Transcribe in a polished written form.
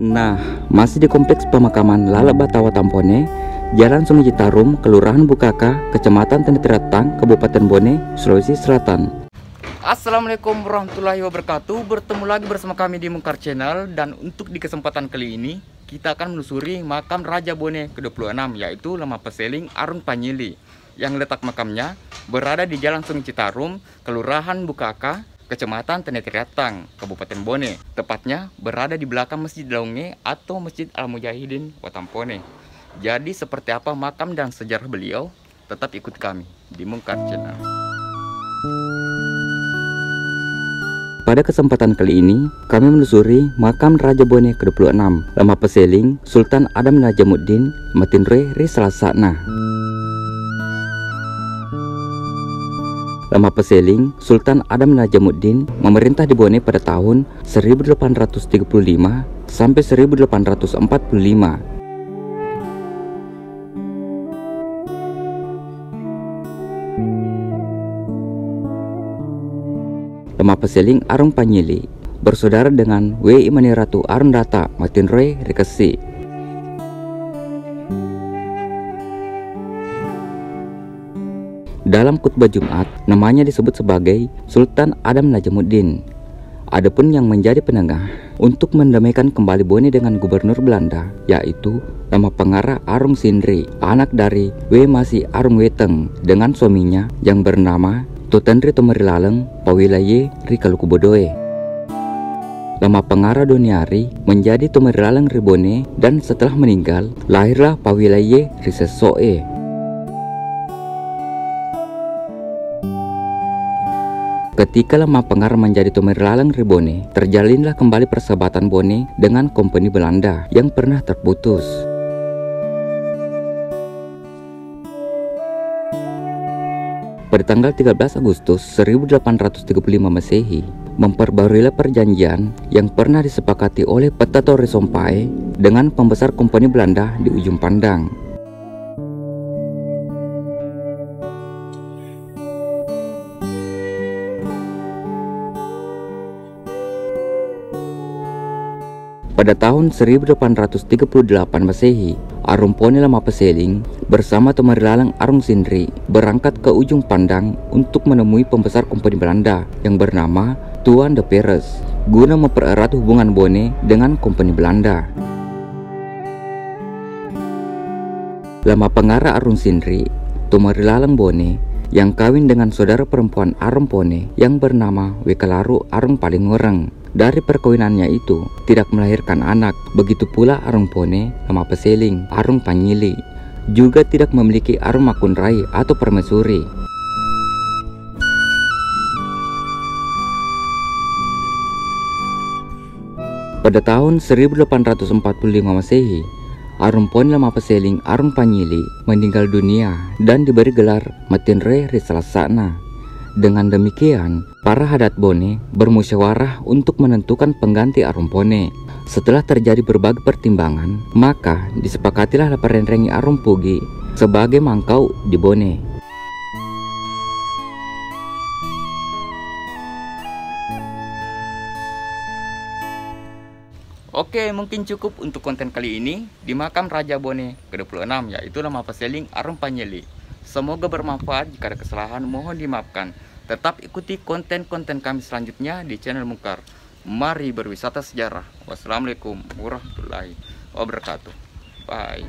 Nah, masih di kompleks pemakaman Lalabatawa Tampone, Jalan Sungai Citarum, Kelurahan Bukaka, Kecamatan Tenitretang, Kabupaten Bone, Sulawesi Selatan. Assalamualaikum warahmatullahi wabarakatuh. Bertemu lagi bersama kami di Mungkar Channel. Dan untuk di kesempatan kali ini, kita akan menelusuri makam Raja Bone ke-26, yaitu Lama Peseling Arung Panyili, yang letak makamnya berada di Jalan Sungai Citarum, Kelurahan Bukaka, Kecamatan Tenitretang, Kabupaten Bone. Tepatnya berada di belakang Masjid Launge atau Masjid Al-Mujahidin Watampone. Jadi seperti apa makam dan sejarah beliau? Tetap ikut kami di Mungkar Channel. Pada kesempatan kali ini, kami menelusuri makam Raja Bone ke-26, Lama Peseling Sultan Adam Najamuddin Matinre Risalasana. Lama Peseling Sultan Adam Najamuddin memerintah di Bone pada tahun 1835 sampai 1845. Lama Peseling Arung Panyili bersaudara dengan W.I. Maniratu Arundata Matinre Rikesi. Dalam khutbah Jumat, namanya disebut sebagai Sultan Adam Najamuddin. Adapun yang menjadi penengah untuk mendamaikan kembali Bone dengan gubernur Belanda, yaitu Lama Pengarah Arung Sindri, anak dari W. Masi Arung Weteng, dengan suaminya yang bernama Totendri Tomerilaleng Pawilaye Rikalukubodoe. Lama Pengarah Doniari menjadi Tomerilaleng Ribone, dan setelah meninggal lahirlah Pawilaye Risesoe. Ketika Lama Pengarah menjadi Tomerilaleng Ribone, terjalinlah kembali persahabatan Bone dengan Kompeni Belanda yang pernah terputus. Pada tanggal 13 Agustus 1835 Masehi, memperbaruilah perjanjian yang pernah disepakati oleh Petatore Sompae dengan pembesar Kompeni Belanda di ujung pandang. Pada tahun 1838 Masehi, Arung Pone Lama Peseling bersama Tomerilaleng Arung Sindri berangkat ke ujung pandang untuk menemui pembesar Kompeni Belanda yang bernama Tuan de Peres, guna mempererat hubungan Bone dengan Kompeni Belanda. Lama Pengarah Arung Sindri, Tomerilaleng Bone, yang kawin dengan saudara perempuan Arung Pone yang bernama Wekalaru Arung Palingoreng. Dari perkawinannya itu tidak melahirkan anak. Begitu pula Arung Pone Lama Peseling Arung Panyili juga tidak memiliki Arung Makunrai atau permaisuri. Pada tahun 1845 Masehi, Arung Pone Lama Peseling Arung Panyili meninggal dunia dan diberi gelar Matinre Risalasana. Dengan demikian, para Hadat Bone bermusyawarah untuk menentukan pengganti Arung Pone. Setelah terjadi berbagai pertimbangan, maka disepakatilah Laparenrengi Arung Pugi sebagai mangkau di Bone. Oke, mungkin cukup untuk konten kali ini di makam Raja Bone ke-26, yaitu Lama Peseling Arung Panyili. Semoga bermanfaat. Jika ada kesalahan mohon dimaafkan. Tetap ikuti konten-konten kami selanjutnya di channel Mungkar. Mari berwisata sejarah. Wassalamualaikum warahmatullahi wabarakatuh. Bye.